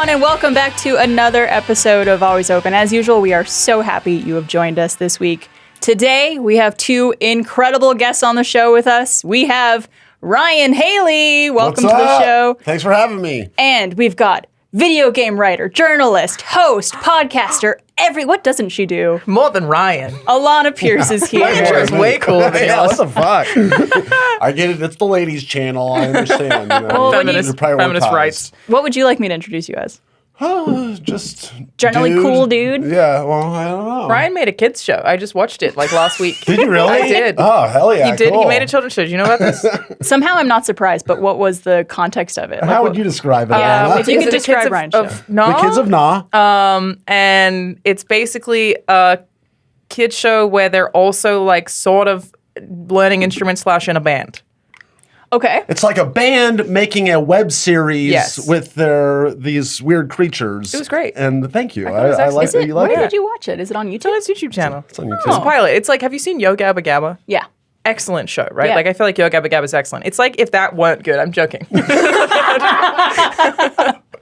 everyone, and welcome back to another episode of Always Open. As usual, we are so happy you have joined us this week. Today, we have two incredible guests on the show with us. We have Ryan Hailey. Welcome to the show. Thanks for having me. And we've got video game writer, journalist, host, podcaster, what doesn't she do? More than Ryan. Alanah Pearce is here. My intro is way cooler than Yeah, yours. what the fuck? I get it. It's the ladies' channel. I understand. You know, Well, Feminist prioritize. rights. What would you like me to introduce you as? Just Generally dude. cool dude? Yeah, well, I don't know. Ryan made a kids show. I just watched it like last week. Did you really? I did. Oh, hell yeah. He did. Cool. He made a children's show. Do you know about this? Somehow I'm not surprised, but what was the context of it? How would you describe it? Alanah? if you Is could it the describe kids Ryan's of show. Nah? The Kids of Nah. And it's basically a kid show where they're also like sort of learning instruments / in a band. Okay. It's like a band making a web series Yes. with these weird creatures. It was great. And thank you. thought it was I excellent. like Is that it, you like where it. did you watch it? Is it on It's on YouTube? his YouTube channel. It's on YouTube. It's a pilot. It's like, have you seen Yo Gabba Gabba? Yeah. Excellent show, right? Yeah. Like, I feel like Yo Gabba Gabba is excellent. It's like if that weren't good. I'm joking.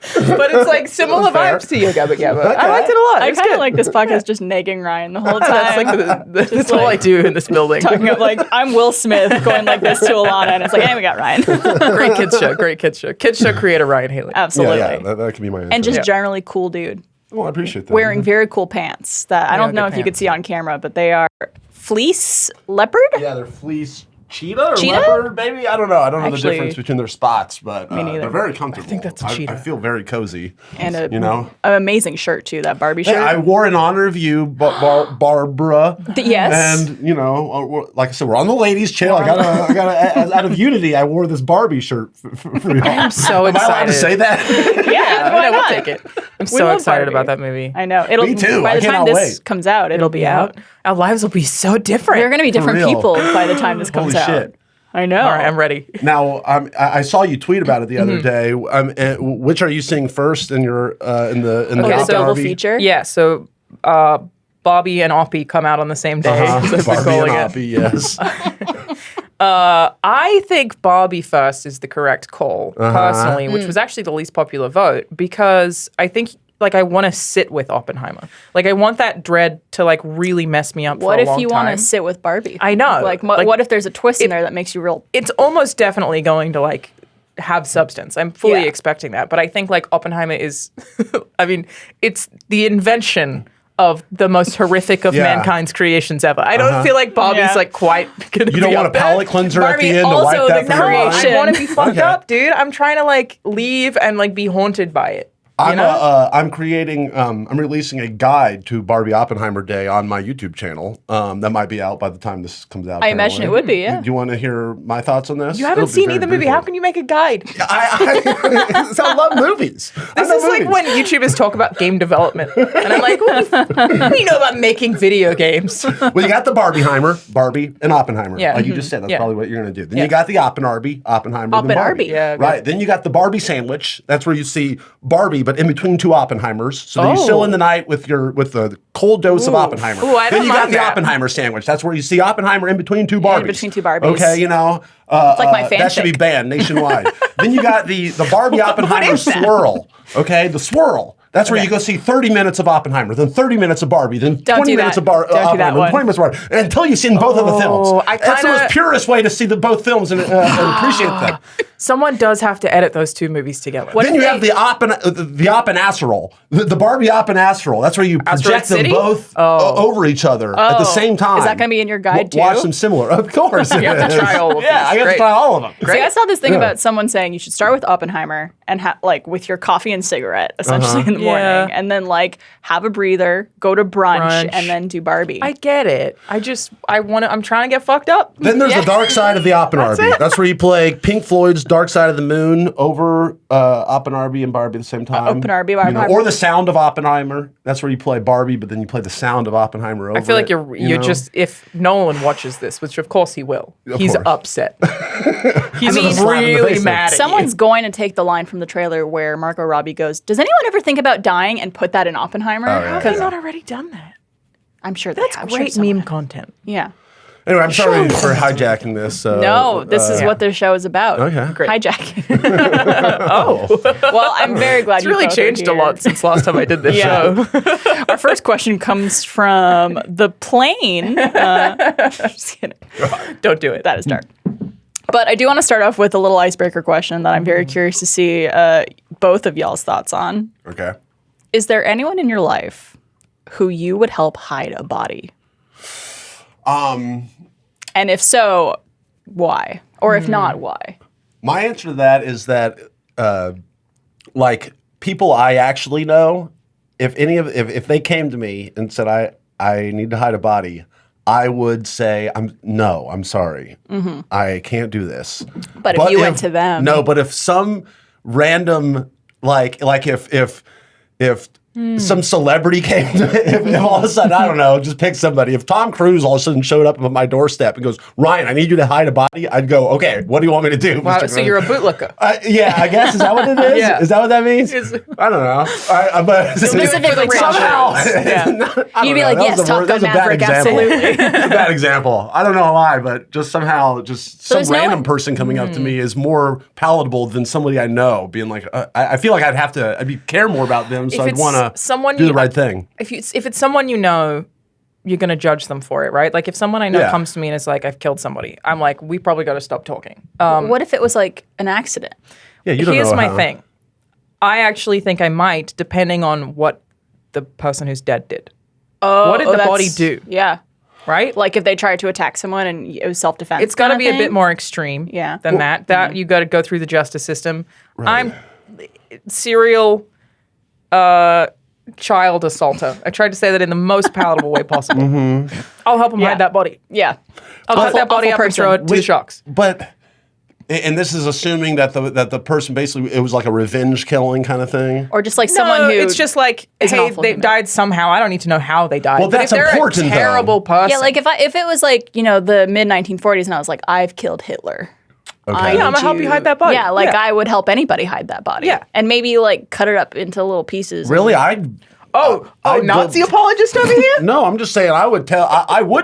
But it's like similar Fair. vibes to Yo Gabba Gabba. Okay. I liked it a lot. I It was kind of good. like this podcast just nagging Ryan the whole time. That's like that's all I do in this building. Talking of like, I'm Will Smith going like this to Alanah, and it's like, hey, we got Ryan. Great kids show. Great kids show. Kids show creator Ryan Haley. Absolutely. Yeah, that could be my answer. And just Yeah. generally cool dude. Well, I appreciate that. Wearing very cool pants that I don't good know if you could pants. see on camera, but they are fleece leopard? Yeah, they're fleece cheetah or Cheetah? leopard, maybe? I don't know. I don't know Actually, the difference between their spots, but neither. they're very comfortable. I think that's a cheetah. I feel very cozy. And you know? an amazing shirt, too, that Barbie Hey, shirt. I wore in honor of you, Barbara. Yes. And, you know, like I said, we're on the ladies' channel. I gotta, out of unity, I wore this Barbie shirt for you. I'm so Am I allowed to excited. say that? yeah, why we'll not? take it. I'm so love excited Barbie. about that movie. I know. It'll, Me too. By I the time cannot this wait. comes out, it'll be out. Our lives will be so different. They're going to be different real. people by the time this comes Holy out. shit. I know. All right, I'm ready. Now, I saw you tweet about it the other day. Which are you seeing first in your in the Oh, the so double Barbie? feature? Yeah, so Bobby and Oppie come out on the same day. That's what Barbie they're calling and it. Oppie, yes. I think Barbie first is the correct call, personally, which was actually the least popular vote, because I think, like, I want to sit with Oppenheimer. Like, I want that dread to, like, really mess me up What for a if long you time. want to sit with Barbie? I know. Like, Like, what if there's a twist in there that makes you real? It's almost definitely going to, like, have substance. I'm fully Yeah. expecting that. But I think, like, Oppenheimer is, I mean, it's the invention of the most horrific of Yeah. mankind's creations ever. I don't feel like Barbie's, Yeah. like, quite going to be You don't want up a there. palate cleanser Barbie at the end to also wipe that the from your mind? creation. I want to be fucked Okay. up, dude. I'm trying to like leave and like be haunted by it. You know? I'm creating. I'm releasing a guide to Barbie Oppenheimer Day on my YouTube channel. That might be out by the time this comes out. I imagine it would be, yeah. Do you want to hear my thoughts on this? You haven't seen either movie. How can you make a guide? I love movies. This is like when YouTubers talk about game development, and I'm like, what do you know about making video games? Well, you got the Barbie, and Oppenheimer. Yeah. Like you just said, that's Yeah. probably what you're going to do. Then Yeah. you got the Oppenheimer, then Barbie. Oppenarby. Yeah, good. Right. Then you got the Barbie sandwich. That's where you see Barbie, but in between two Oppenheimers. So then you Oh. still in the night with the cold dose of Oppenheimer. Ooh, I then don't you got mind the that. Oppenheimer sandwich. That's where you see Oppenheimer in between two Barbies. between two Barbies. Okay, you know. It's like my That should be fanfic. banned nationwide. Then you got the Barbie Oppenheimer is that? swirl. Okay, the swirl. That's where Okay. you go see 30 minutes of Oppenheimer, then 30 minutes of Barbie, then Don't 20 do minutes that. of Don't do that Oppenheimer, then one. 20 minutes of Barbie, until you've seen both of the films. I That's the kinda- most purest way to see both films and appreciate them. Someone does have to edit those two movies together. Then you have the Oppenasserol, the Barbie Oppenasserol. That's where you project them City? both over each other at the same time. Is that going to be in your guide, too? Watch them similar. Of course. You have to try all of Yeah, these. I got to Great. try all of them. See, I saw this thing Yeah. about someone saying you should start with Oppenheimer and like with your coffee and cigarette essentially in the morning, Yeah. and then like have a breather, go to brunch, Brunch. and then do Barbie. I get it. I'm trying to get fucked up. Then there's the dark side of the Oppenarby. That's where you play Pink Floyd's Dark Side of the Moon over Oppenarby and Barbie at the same time. Oppenarby, You know, Oppenheimer. or the sound of Oppenheimer. That's where you play Barbie, but then you play the sound of Oppenheimer over I feel like it, you're you know? just, if Nolan watches this, which of course he will, he's course. upset. He's I mean, slap in the really face mad at Someone's you. going to take the line from the trailer where Margot Robbie goes, "Does anyone ever think about dying?" and put that in Oppenheimer? Oh, yeah. Have they not already done that? I'm sure they That's have. great meme content. Yeah. Anyway, I'm sorry for hijacking this. No, this is what this show is about. Okay. Great. Hijacking. Oh. Well, I'm very glad It's you really both are changed a here. lot since last time I did this show. Our first question comes from the plane. Just kidding. Don't do it. That is dark. But I do want to start off with a little icebreaker question that I'm very curious to see both of y'all's thoughts on. Okay. Is there anyone in your life who you would help hide a body? And if so, why? Or if not, why? My answer to that is that, like, people I actually know, if they came to me and said I need to hide a body, I would say I'm sorry, I can't do this. But if you went to them, no. But if some random like if some celebrity came to me, if all of a sudden, I don't know, just pick somebody. If Tom Cruise all of a sudden showed up at my doorstep and goes, Ryan, I need you to hide a body, I'd go, okay, what do you want me to do? Wow, Mr. so you're a bootlicker. Yeah, I guess. Is that what it is? Yeah. Is that what that means? I don't know. But Specifically Tom somehow, Yeah. You'd be like, yes, Top Gun Maverick, absolutely. It's a bad example. I don't know why, but just somehow, some there's no random one- person coming up to me is more palatable than somebody I know being like, I feel like I'd care more about them, so If I'd it's want to someone do you- the right thing. If it's someone you know, you're going to judge them for it, right? Like if someone I know Yeah. comes to me and is like, I've killed somebody, I'm like, we probably got to stop talking. What if it was like an accident? Yeah, you don't Here's know my how. thing. I actually think I might, depending on what the person who's dead did. What did the body that's- do? Yeah. Right? Like if they tried to attack someone and it was self-defense. It's got to kinda be a bit thing? more extreme Yeah. than that. You got to go through the justice system. I'm serial child assaulter. I tried to say that in the most palatable way possible. I'll help him Yeah. hide that body. Yeah. I'll cut that body awful up and throw it to the Wait, sharks. But, and this is assuming that the person basically, it was like a revenge killing kind of thing. Or just like someone who it's just like, is an hey, awful they human. died somehow. I don't need to know how they died. Well, But that's if they're important, a though. terrible person. Yeah, like if it was like, the mid 1940s and I was like, I've killed Hitler. Okay. Yeah, I'm gonna help you hide that body. Yeah, like Yeah. I would help anybody hide that body. Yeah. And maybe like cut it up into little pieces. Really? I'd Nazi apologist over here? No, I'm just saying I would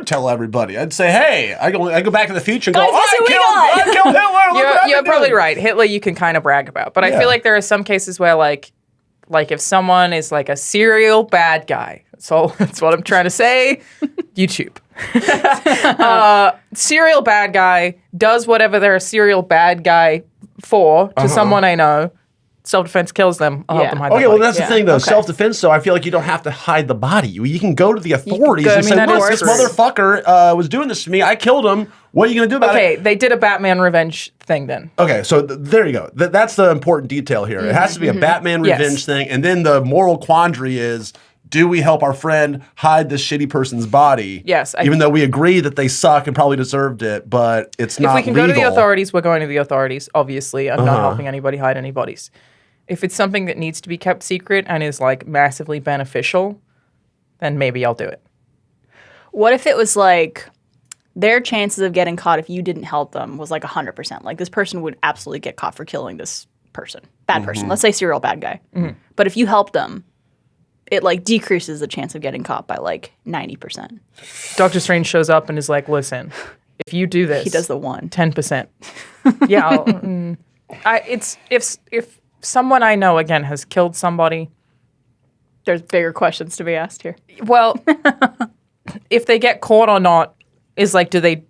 tell everybody. I'd say, hey, I go back in the future and Guys, go, guess who we I killed Hitler. Look what I've You're been probably doing." right. Hitler, you can kind of brag about, but I Yeah. feel like there are some cases where, like if someone is like a serial bad guy. So that's what I'm trying to say. YouTube. Serial bad guy does whatever they're a serial bad guy for to someone I know. Self-defense kills them. I'll help Yeah. them hide Okay, that well, body. that's Yeah, the thing, though. okay. Self-defense, though, I feel like you don't have to hide the body. You can go to the authorities go- I and mean, say, that look, is this true. motherfucker was doing this to me. I killed him. What are you going to do about Okay, it? they did a Batman revenge thing then. Okay, so there you go. That's the important detail here. It has to be a Batman Yes. revenge thing. And then the moral quandary is, do we help our friend hide this shitty person's body? Yes, Even though we agree that they suck and probably deserved it, but it's not If we can go to the legal. authorities, we're going to the authorities. Obviously, I'm not helping anybody hide any bodies. If it's something that needs to be kept secret and is like massively beneficial, then maybe I'll do it. What if it was like their chances of getting caught if you didn't help them was like 100%? Like this person would absolutely get caught for killing this person. Bad person. Let's say serial bad guy. But if you help them, it like decreases the chance of getting caught by like 90%. Doctor Strange shows up and is like, "Listen, if you do this, He does the one. 10%." Yeah, if someone I know again has killed somebody, There's bigger questions to be asked here. well, if they get caught or not is like, do they?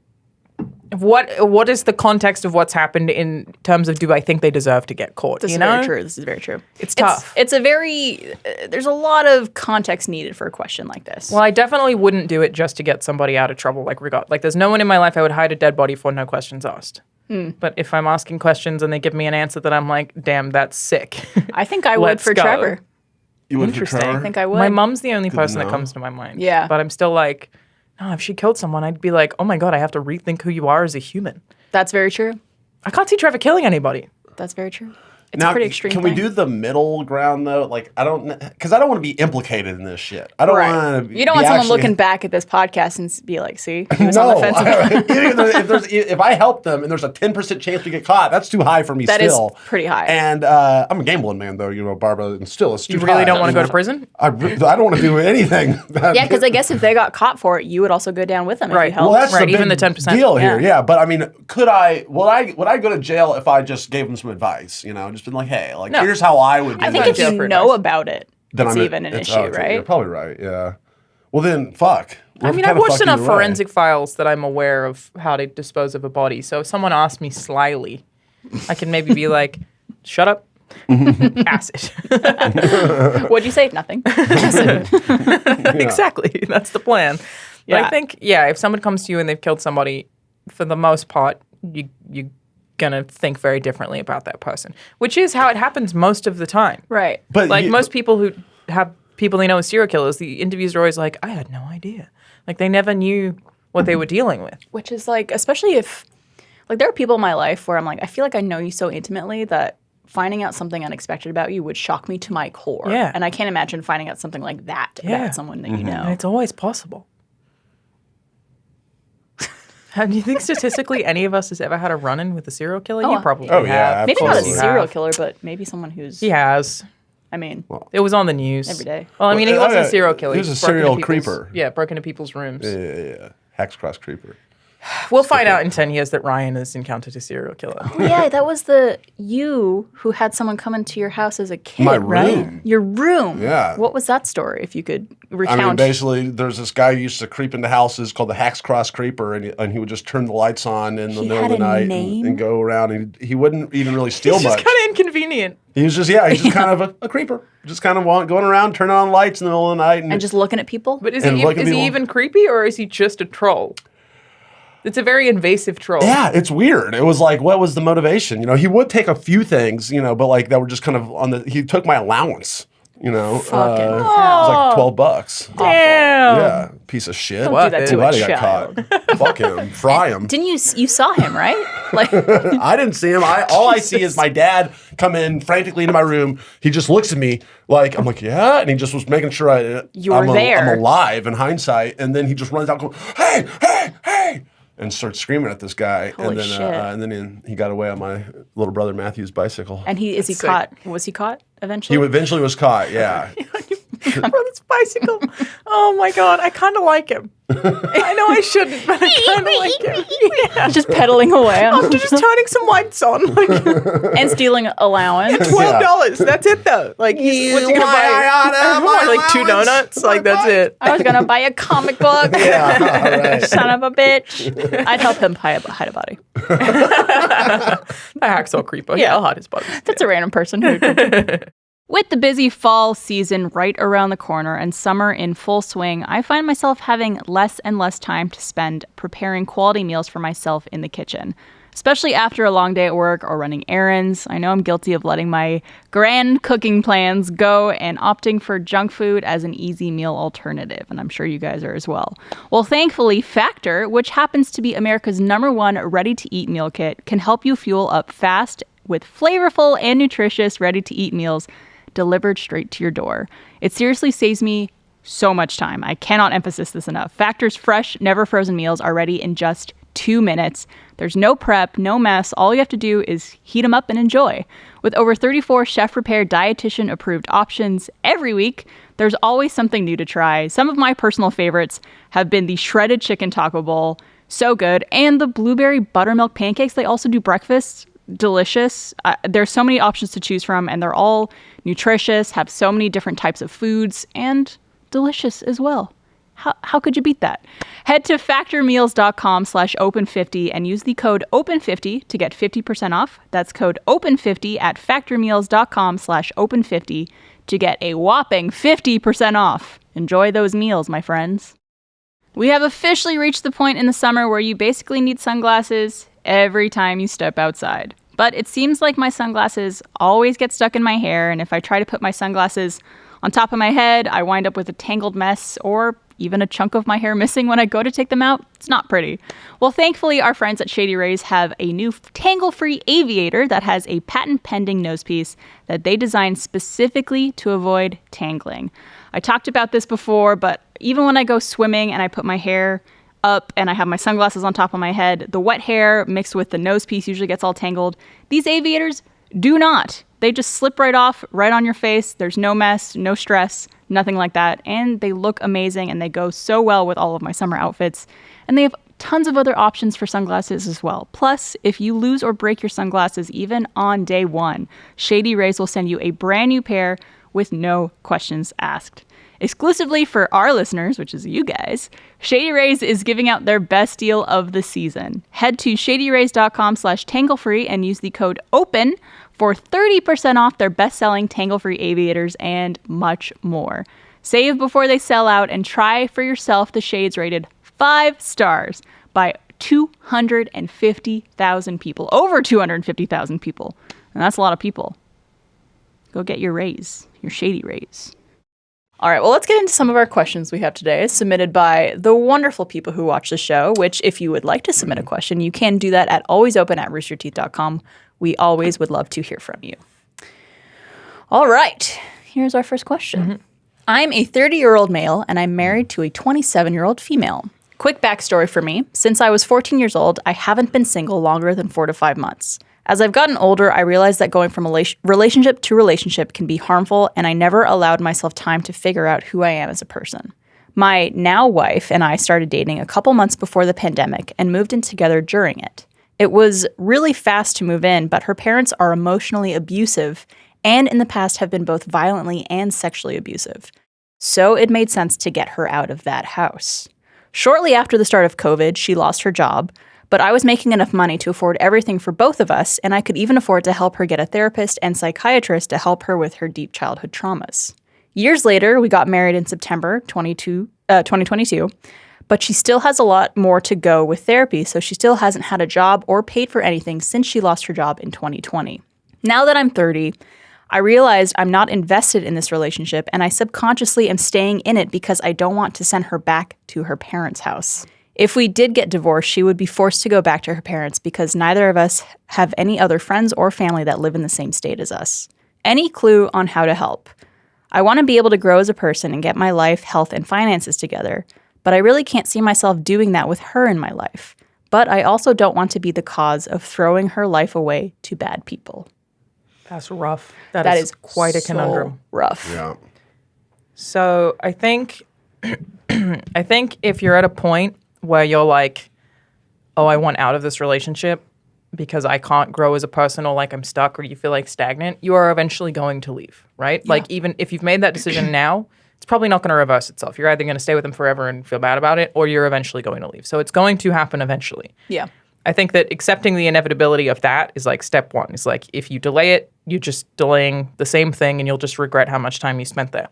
What is the context of what's happened in terms of do I think they deserve to get caught? This you is know? very true. This is very true. It's tough. It's a very, there's a lot of context needed for a question like this. Well, I definitely wouldn't do it just to get somebody out of trouble. Like there's no one in my life I would hide a dead body for, no questions asked. But if I'm asking questions and they give me an answer that I'm like, damn, that's sick. I think I would Let's for go. Trevor. You would Interesting. Trevor? I think I would. My mom's the only person know. that comes to my mind. Yeah. But I'm still like, no, if she killed someone, I'd be like, oh my God, I have to rethink who you are as a human. That's very true. I can't see Trevor killing anybody. That's very true. It's a pretty extreme Can thing. we do the middle ground though? Like because I don't want to be implicated in this shit. I don't want to. You don't want someone looking back at this podcast and be like, "See, he was on the fence." If I help them and there's a 10% chance we get caught, that's too high for me. That still. is pretty high. And I'm a gambling man, though. Barbara, and still, it's too You really high. don't want to go to prison? I don't want to do anything. Yeah, because I guess if they got caught for it, you would also go down with them if Right. you helped. Well, that's Right, the even big the 10%. deal here. Yeah. Yeah, but I mean, would I go to jail if I just gave them some advice? Just been like, hey, like here's how I would do I think this. if you for know advice. about it, Then it's I'm- even an it's- issue, okay, right? You're probably right. Yeah. Well, then, fuck. I mean, I've watched enough forensic files that I'm aware of how to dispose of a body. So if someone asks me slyly, I can maybe be like, shut up. Acid. What'd you say? Nothing. Exactly. That's the plan. But Yeah. I think, if someone comes to you and they've killed somebody, for the most part, you're going to think very differently about that person, which is how it happens most of the time. Right. But Like most people who have people they know as serial killers, the interviews are always like, I had no idea. Like they never knew what they were dealing with. Which is like, especially if, like, there are people in my life where I'm like, I feel like I know you so intimately that finding out something unexpected about you would shock me to my core. Yeah. And I can't imagine finding out something like that Yeah. about someone that you And know. it's always possible. Do you think statistically any of us has ever had a run-in with a serial killer? You probably Oh, yeah, have. Maybe not a absolutely. serial killer, but maybe someone who's, He has. I mean, It was on the news. every day. Well, I mean, he Well, wasn't yeah, a serial killer. he was a broke into serial people's- creeper. Yeah, broke into people's rooms. Yeah. Hacks Cross Creeper. We'll find out in 10 years that Ryan has encountered a serial killer. Yeah, that was you who had someone come into your house as a kid, My right? room. Your room. Yeah. What was that story, if you could recount? I mean, basically, there's this guy who used to creep into houses called the Hacks Cross Creeper, and he would just turn the lights on in the He middle of had the a night name? and go around. And he wouldn't even really steal It's just much. kind of inconvenient. He's just kind of a creeper. Just kind of going around, turning on lights in the middle of the night. and just looking at people? But is And he look at people. even creepy or is he just a troll? It's a very invasive troll. Yeah, it's weird. It was like, what was the motivation? He would take a few things, but like that were just kind of he took my allowance, Fucking it was like $12. Damn. Yeah, piece of shit. Don't do that to a Glad he got child. caught. Fuck him. Fry him. Didn't you saw him, right? Like, I didn't see him. All I see is my dad come in frantically into my room. He just looks at me like, I'm like, yeah. And he just was making sure I'm there. I'm alive in hindsight. And then he just runs out going, hey, hey, hey. And starts screaming at this guy. Holy and then, shit. And then he got away on my little brother Matthew's bicycle. and is he sick. caught? Was he caught eventually? He eventually was caught, yeah. Brother's bicycle. Oh my god, I kind of like him. I know I shouldn't, but I kind of like him. Yeah. just pedaling away After just turning some lights on, like and stealing allowance. $12. That's it though. Like, what's he gonna buy? Like 2 donuts. Like that's it. I was gonna buy a comic book. Yeah, all right. Son of a bitch. I'd help him hide a body. A hacksaw creeper. Yeah, I'll hide his body. That's a random person who With the busy fall season right around the corner and summer in full swing, I find myself having less and less time to spend preparing quality meals for myself in the kitchen. Especially after a long day at work or running errands, I know I'm guilty of letting my grand cooking plans go and opting for junk food as an easy meal alternative, and I'm sure you guys are as well. Well, thankfully, Factor, which happens to be America's #1 ready-to-eat meal kit, can help you fuel up fast with flavorful and nutritious ready-to-eat meals delivered straight to your door. It seriously saves me so much time. I cannot emphasize this enough. Factor's fresh, never frozen meals are ready in just 2 minutes. There's no prep, no mess. All you have to do is heat them up and enjoy. With over 34 chef-prepared, dietitian-approved options every week, there's always something new to try. Some of my personal favorites have been the shredded chicken taco bowl, so good, and the blueberry buttermilk pancakes. They also do breakfast. Delicious. There's so many options to choose from, and they're all nutritious, have so many different types of foods, and delicious as well. How could you beat that? Head to factormeals.com/open50 and use the code OPEN50 to get 50% off. That's code OPEN50 at factormeals.com/open50 to get a whopping 50% off. Enjoy those meals, my friends. We have officially reached the point in the summer where you basically need sunglasses every time you step outside. But it seems like my sunglasses always get stuck in my hair, and if I try to put my sunglasses on top of my head, I wind up with a tangled mess or even a chunk of my hair missing when I go to take them out. It's not pretty. Well, thankfully, our friends at Shady Rays have a new tangle-free aviator that has a patent-pending nosepiece that they designed specifically to avoid tangling. I talked about this before, but even when I go swimming and I put my hair up and I have my sunglasses on top of my head, the wet hair mixed with the nosepiece usually gets all tangled. These aviators do not. They just slip right off, right on your face. There's no mess, no stress, nothing like that. And they look amazing and they go so well with all of my summer outfits. And they have tons of other options for sunglasses as well. Plus, if you lose or break your sunglasses even on day one, Shady Rays will send you a brand new pair with no questions asked. Exclusively for our listeners, which is you guys, Shady Rays is giving out their best deal of the season. Head to shadyrays.com/tanglefree and use the code OPEN for 30% off their best-selling tangle-free aviators and much more. Save before they sell out and try for yourself the shades rated 5 stars by 250,000 people. Over 250,000 people. And that's a lot of people. Go get your Rays, your Shady Rays. All right, well, let's get into some of our questions we have today, submitted by the wonderful people who watch the show, which if you would like to submit a question, you can do that at alwaysopen@roosterteeth.com. We always would love to hear from you. All right, here's our first question. I'm a 30-year-old male, and I'm married to a 27-year-old female. Quick backstory for me. Since I was 14 years old, I haven't been single longer than 4 to 5 months. As I've gotten older, I realized that going from relationship to relationship can be harmful, and I never allowed myself time to figure out who I am as a person. My now wife and I started dating a couple months before the pandemic and moved in together during it. It was really fast to move in, but her parents are emotionally abusive and in the past have been both violently and sexually abusive. So it made sense to get her out of that house. Shortly after the start of COVID, she lost her job, but I was making enough money to afford everything for both of us, and I could even afford to help her get a therapist and psychiatrist to help her with her deep childhood traumas. Years later, we got married in September 2022, but she still has a lot more to go with therapy, so she still hasn't had a job or paid for anything since she lost her job in 2020. Now that I'm 30, I realized I'm not invested in this relationship, and I subconsciously am staying in it because I don't want to send her back to her parents' house. If we did get divorced, she would be forced to go back to her parents because neither of us have any other friends or family that live in the same state as us. Any clue on how to help? I want to be able to grow as a person and get my life, health, and finances together, but I really can't see myself doing that with her in my life. But I also don't want to be the cause of throwing her life away to bad people. That's rough. That is quite a conundrum. Rough. Yeah. So I think if you're at a point where you're like, oh, I want out of this relationship because I can't grow as a person, or like I'm stuck, or you feel like stagnant, you are eventually going to leave, right? Yeah. Like even if you've made that decision now, it's probably not going to reverse itself. You're either going to stay with them forever and feel bad about it, or you're eventually going to leave. So it's going to happen eventually. Yeah. I think that accepting the inevitability of that is like step one. It's like if you delay it, you're just delaying the same thing and you'll just regret how much time you spent there.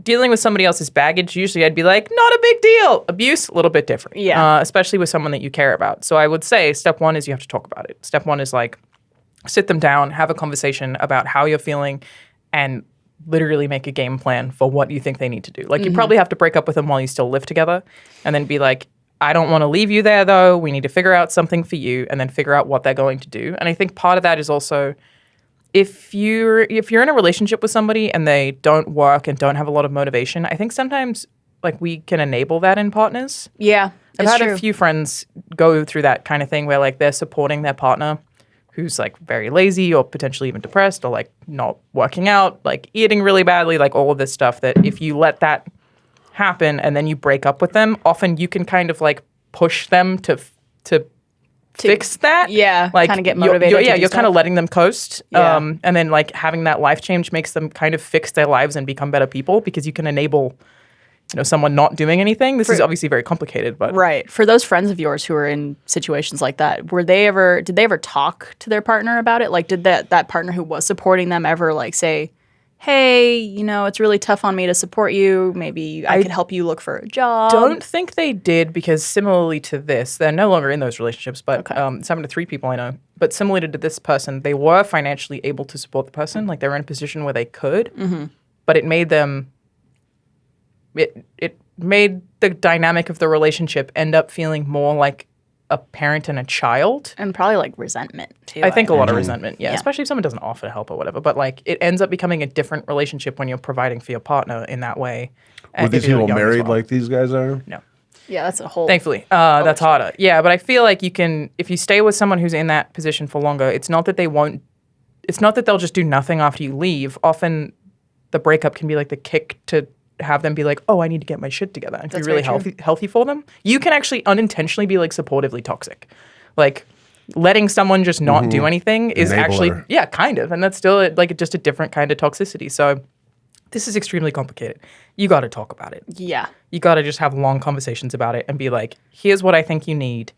Dealing with somebody else's baggage, usually I'd be like, not a big deal. Abuse, a little bit different. Yeah. Especially with someone that you care about. So I would say step one is you have to talk about it. Step one is like sit them down, have a conversation about how you're feeling, and literally make a game plan for what you think they need to do. Like you probably have to break up with them while you still live together and then be like, I don't want to leave you there though. We need to figure out something for you and then figure out what they're going to do. And I think part of that is also if you're in a relationship with somebody and they don't work and don't have a lot of motivation, I think sometimes like we can enable that in partners. Yeah, I've had a few friends go through that kind of thing where like they're supporting their partner who's like very lazy or potentially even depressed or like not working out, like eating really badly, like all of this stuff that if you let that happen and then you break up with them, often you can kind of like push them to fix that. Yeah, like kind of get motivated. You're kind of letting them coast. Yeah. And then like having that life change makes them kind of fix their lives and become better people because you can enable, you know, someone not doing anything. This is obviously very complicated, but right. For those friends of yours who are in situations like that, did they ever talk to their partner about it? Like did that partner who was supporting them ever like say, hey, you know, it's really tough on me to support you. Maybe I could help you look for a job. Don't think they did because similarly to this, they're no longer in those relationships, but it's happened to 3 people I know. But similarly to this person, they were financially able to support the person. Like they were in a position where they could, but it made them, it made the dynamic of the relationship end up feeling more like a parent and a child. And probably like resentment too. I think a lot of imagine. resentment, yeah, especially if someone doesn't offer help or whatever. But like, it ends up becoming a different relationship when you're providing for your partner in that way. Were these if you're people young as married well. like these guys are? No. Yeah, that's a whole. Thankfully, that's harder. Yeah, but I feel like you can, if you stay with someone who's in that position for longer, it's not that they'll just do nothing after you leave. Often the breakup can be like the kick to have them be like, oh, I need to get my shit together and That's be really very healthy for them. You can actually unintentionally be like supportively toxic. Like letting someone just not do anything is actually, Enabler. yeah, kind of. And that's still like just a different kind of toxicity. So this is extremely complicated. You got to talk about it. Yeah. You got to just have long conversations about it and be like, here's what I think you need.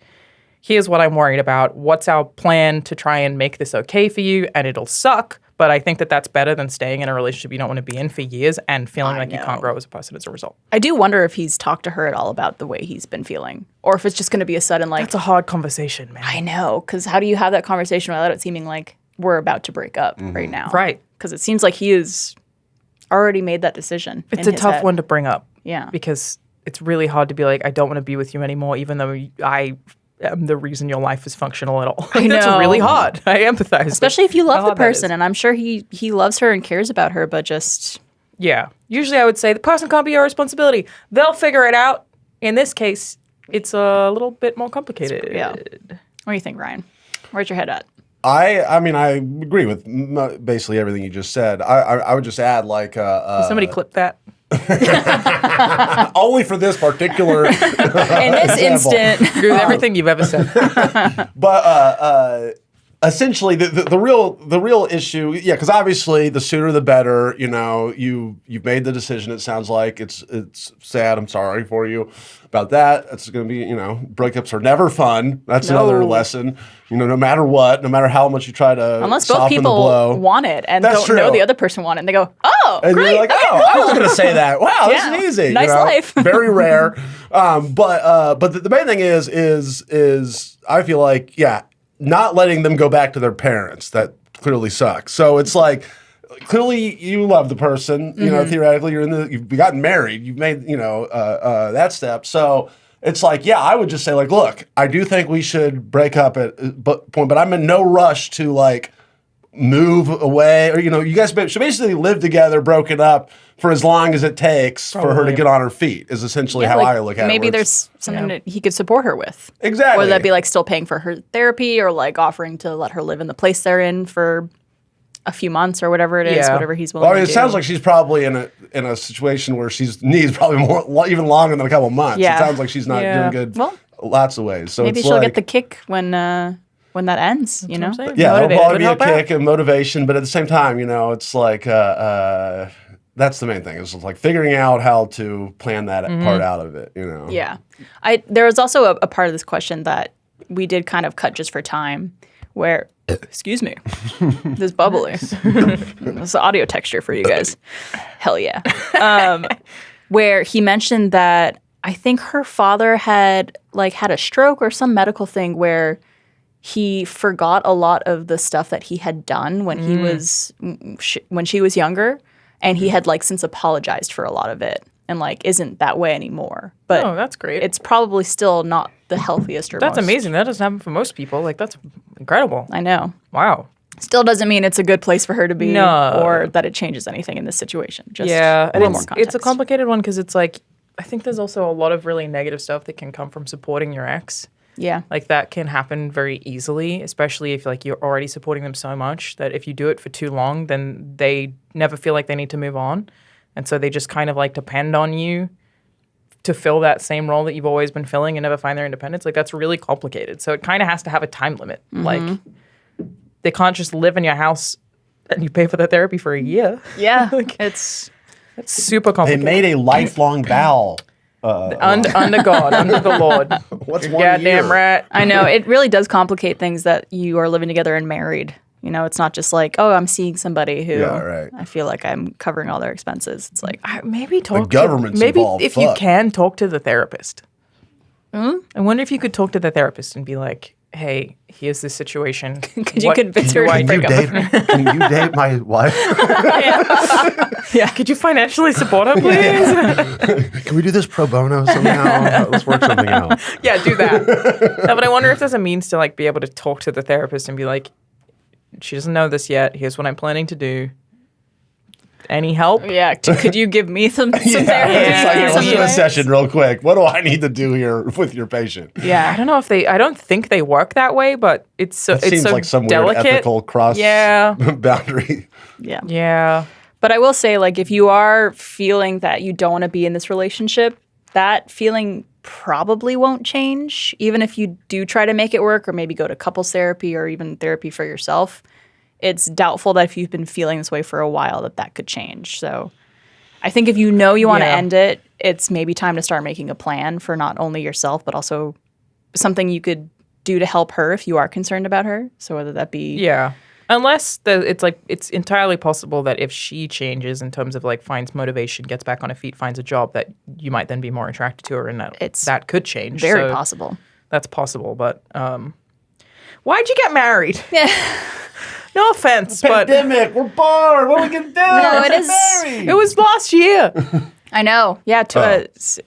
Here's what I'm worried about. What's our plan to try and make this okay for you? And it'll suck, but I think that that's better than staying in a relationship you don't want to be in for years and feeling like you can't grow as a person as a result. I do wonder if he's talked to her at all about the way he's been feeling, or if it's just going to be a sudden like. That's a hard conversation, man. I know, because how do you have that conversation without it seeming like we're about to break up right now? Right. Because it seems like he has already made that decision. It's a tough one to bring up. Yeah. Because it's really hard to be like, I don't want to be with you anymore, even though I am the reason your life is functional at all. I That's know. really hard. I empathize. Especially if you love how the hard that is. person, and I'm sure he loves her and cares about her, but just Yeah. Usually I would say the person can't be your responsibility. They'll figure it out. In this case, it's a little bit more complicated. yeah. What do you think, Ryan? Where's your head at? I mean, I agree with basically everything you just said. I would just add, like, Somebody clip that. only for this particular. In this instant, Agree with everything you've ever said. But essentially, the real issue, yeah, because obviously the sooner the better. You know, you've made the decision. It sounds like it's sad. I'm sorry for you about that. It's going to be, breakups are never fun. That's another lesson. No matter what, no matter how much you try to unless both soften the blow. people want it and That's don't know true. the other person want it, and they go, "Oh, And great!" you're like, oh, I was going to say that. Wow, Yeah. this is easy. Nice life. Very rare. But the main thing is I feel like, yeah, not letting them go back to their parents. That clearly sucks. So it's like, clearly you love the person. Theoretically, you've gotten married. You've made that step. So it's like, yeah, I would just say, like, look, I do think we should break up at point, but I'm in no rush to like move away, or you guys should basically live together, broken up for as long as it takes for her to get on her feet. Is essentially how I look at it. Maybe where there's something that he could support her with. Exactly. Whether that be like still paying for her therapy, or like offering to let her live in the place they're in for a few months or whatever it is, Yeah. whatever he's willing Well, I mean, to it do. sounds like she's probably in a situation where she's needs probably even longer than a couple months. Yeah. It sounds like she's not Yeah. doing good Well, lots of ways. So maybe it's she'll like, get the kick when that ends. what I'm saying. yeah, that'll Motivated probably would be a help out. kick and motivation, but at the same time, it's like that's the main thing. It's like figuring out how to plan that part out of it. Yeah. There was also a part of this question that we did kind of cut just for time where, excuse me, this bubbly. This audio texture for you guys. Hell yeah. Where he mentioned that I think her father had a stroke or some medical thing where he forgot a lot of the stuff that he had done when he was when she was younger, and he had since apologized for a lot of it and isn't that way anymore. But Oh, that's great. it's probably still not the healthiest or That's most. amazing. That doesn't happen for most people. That's incredible. I know. Wow. Still doesn't mean it's a good place for her to be, No. or that it changes anything in this situation. Just Yeah, a and little more it's context. a complicated one because it's like, I think there's also a lot of really negative stuff that can come from supporting your ex. Yeah. Like that can happen very easily, especially if you're already supporting them so much that if you do it for too long, then they never feel like they need to move on. And so they just kind of depend on you to fill that same role that you've always been filling and never find their independence. That's really complicated. So it kind of has to have a time limit. They can't just live in your house and you pay for their therapy for a year. Yeah. It's It's super They complicated. made a lifelong vow. Under God, under the Lord. What's one Goddamn year? right. I know it really does complicate things that you are living together and married. It's not just oh, I'm seeing somebody who Yeah, right. I feel like I'm covering all their expenses. It's Maybe talk. government's maybe involved, if you fuck. can talk to the therapist. I wonder if you could talk to the therapist and be like, hey, here's this situation. Could you convince her to Can break you up with me? Can you date my wife? Yeah. Could you financially support her, please? Can we do this pro bono somehow? Let's work something out. Yeah, do that. No, but I wonder if there's a means to like be able to talk to the therapist and be like, she doesn't know this yet. Here's what I'm planning to do. Any help? Yeah. Could you give me some therapy? It's like, Some let's do a advice? session real quick. What do I need to do here with your patient? Yeah. I don't know if I don't think they work that way, but it's so, It it's seems so like some delicate. weird ethical cross boundary. Yeah. Yeah. But I will say, like, if you are feeling that you don't want to be in this relationship, that feeling probably won't change, even if you do try to make it work or maybe go to couples therapy or even therapy for yourself. It's doubtful that if you've been feeling this way for a while that could change. So I think if you know you want to end it, it's maybe time to start making a plan for not only yourself, but also something you could do to help her if you are concerned about her. So whether that be Yeah. Unless it's entirely possible that if she changes in terms of like finds motivation, gets back on her feet, finds a job, that you might then be more attracted to her and that could change. very So possible. That's possible. But why'd you get married? Yeah. No offense, but Pandemic, we're bored. What are we gonna do? No, it is. Married. it was last year. I know. Yeah.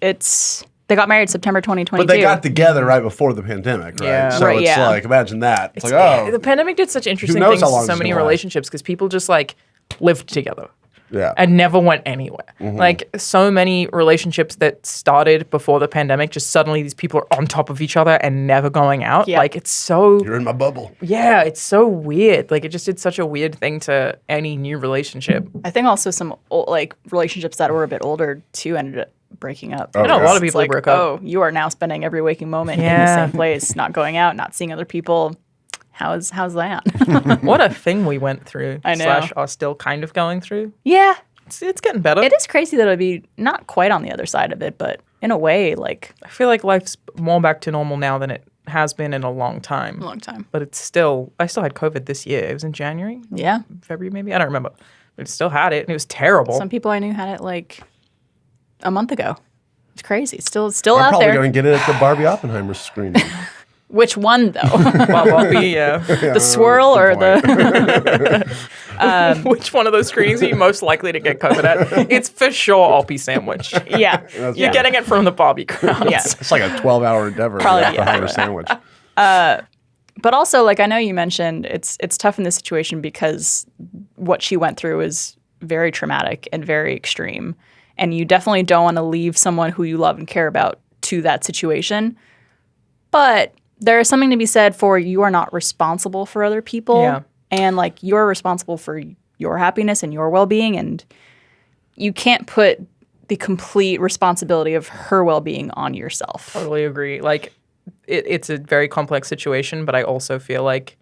It's they got married September 2022. But they got together right before the pandemic, right? Yeah. So Right, it's yeah. like, imagine that. It's like, oh, The pandemic did such interesting knows things how to long so it's many gonna last. relationships because people just like lived together yeah. and never went anywhere. Mm-hmm. Like so many relationships that started before the pandemic, just suddenly these people are on top of each other and never going out. Yeah. Like it's so You're in my bubble. yeah, it's so weird. Like it just did such a weird thing to any new relationship. I think also some like relationships that were a bit older too ended up breaking up. I know a lot of It's people like, broke up. oh, you are now spending every waking moment in the Yeah. same place, not going out, not seeing other people. How's that? What a thing we went through. I know. / are still kind of going through. Yeah. It's getting better. It is crazy that it'd be not quite on the other side of it, but in a way, like I feel like life's more back to normal now than it has been in a long time. a long time. But I still had COVID this year. It was in January, Yeah. February maybe. I don't remember. But I still had it and it was terrible. Some people I knew had it like a month ago. It's crazy. It's still I'm out probably there. going to get it at the Barbie Oppenheimer screening. Which one though? Barbie, yeah. The swirl or the Which one of those screenings are you most likely to get COVID at? It's for sure Oppie sandwich. yeah. You're getting it from the Barbie crowd. Yeah. It's like a 12-hour endeavor Probably to the have a sandwich. But also, like I know you mentioned, it's tough in this situation because what she went through is very traumatic and very extreme, and you definitely don't want to leave someone who you love and care about to that situation. But there is something to be said for you are not responsible for other people, Yeah. and like you're responsible for your happiness and your well-being, and you can't put the complete responsibility of her well-being on yourself. Totally agree. Like, it's a very complex situation, but I also feel like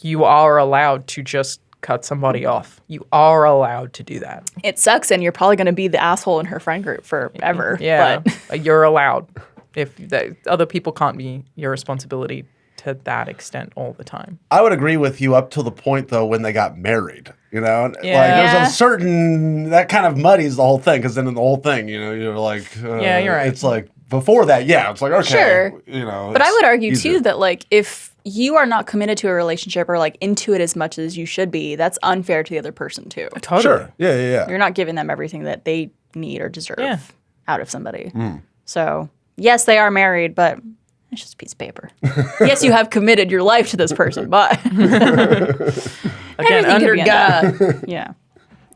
you are allowed to just cut somebody off. You are allowed to do that. It sucks, and you're probably going to be the asshole in her friend group forever. Yeah, But you're allowed. If other people can't be your responsibility to that extent all the time. I would agree with you up to the point, though, when they got married. You know, like Yeah. there's a certain that kind of muddies the whole thing because then in the whole thing, you know, you're like, Yeah, you're right. It's like before that, yeah, it's like okay, Sure. you know. But I it's would argue easier. too that like if you are not committed to a relationship or like into it as much as you should be, that's unfair to the other person too. Totally. Sure, yeah. You're not giving them everything that they need or deserve Yeah. out of somebody. So yes, they are married, but it's just a piece of paper. Yes, you have committed your life to this person, but Again, everything could under be God. yeah.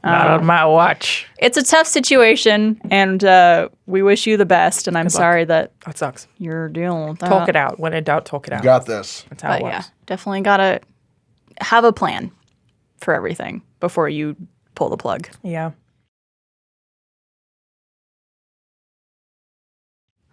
Not on my watch. It's a tough situation, and we wish you the best. And I'm sorry that That sucks. you're dealing with that. Talk it out. When in doubt, talk it out. You got this. That's how But it yeah, works. definitely gotta have a plan for everything before you pull the plug. Yeah.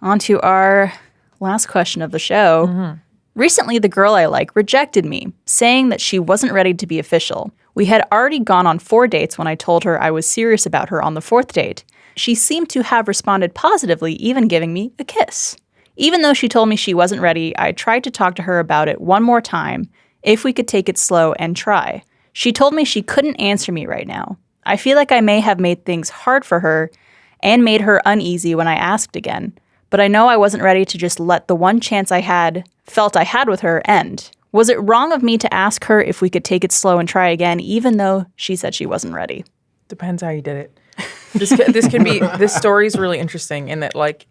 On to our last question of the show. Recently, the girl I like rejected me, saying that she wasn't ready to be official. We had already gone on 4 dates when I told her I was serious about her on the 4th date. She seemed to have responded positively, even giving me a kiss. Even though she told me she wasn't ready, I tried to talk to her about it one more time, if we could take it slow and try. She told me she couldn't answer me right now. I feel like I may have made things hard for her and made her uneasy when I asked again, but I know I wasn't ready to just let the one chance felt I had with her end. Was it wrong of me to ask her if we could take it slow and try again, even though she said she wasn't ready? Depends how you did it. This story is really interesting in that, like,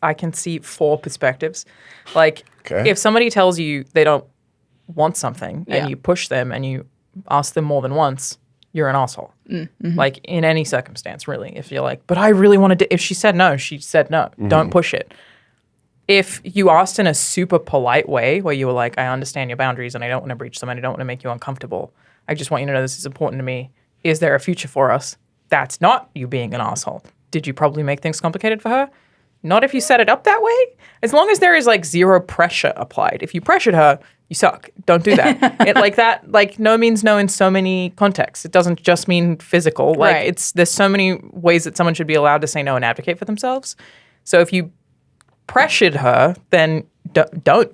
I can see 4 perspectives. Like, if somebody tells you they don't want something and you push them and you ask them more than once, you're an asshole. Mm-hmm. Like, in any circumstance, really. If you're like, but I really wanted to, if she said no, she said no. Mm-hmm. Don't push it. If you asked in a super polite way where you were like, I understand your boundaries and I don't want to breach them and I don't want to make you uncomfortable. I just want you to know this is important to me. Is there a future for us? That's not you being an asshole. Did you probably make things complicated for her? Not if you set it up that way. As long as there is like zero pressure applied. If you pressured her, you suck. Don't do that. Like no means no in so many contexts. It doesn't just mean physical. Like there's so many ways that someone should be allowed to say no and advocate for themselves. So if you pressured her, then don't.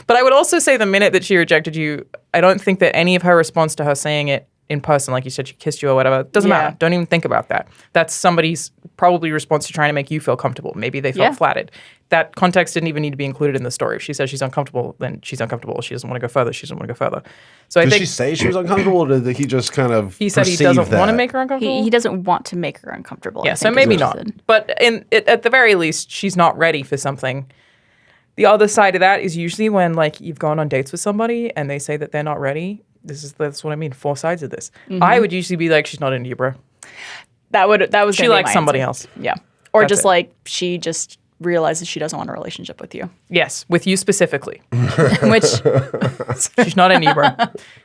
But I would also say the minute that she rejected you, I don't think that any of her response to her saying it in person, like you said, she kissed you or whatever, doesn't matter. Don't even think about that. That's somebody's probably response to trying to make you feel comfortable. Maybe they felt flattered. That context didn't even need to be included in the story. If she says she's uncomfortable, then she's uncomfortable. She doesn't want to go further. She doesn't want to go further. So I think she say she was uncomfortable, or did he just kind of he said he doesn't want to make her uncomfortable? He doesn't want to make her uncomfortable. Yeah, so maybe not. But at the very least, she's not ready for something. The other side of that is usually when like you've gone on dates with somebody and they say that they're not ready. That's what I mean. 4 sides of this. Mm-hmm. I would usually be like, she's not into you, bro. That was she likes somebody else. Yeah, or that's just like she just realizes she doesn't want a relationship with you. Yes, with you specifically. Which she's not into you, bro.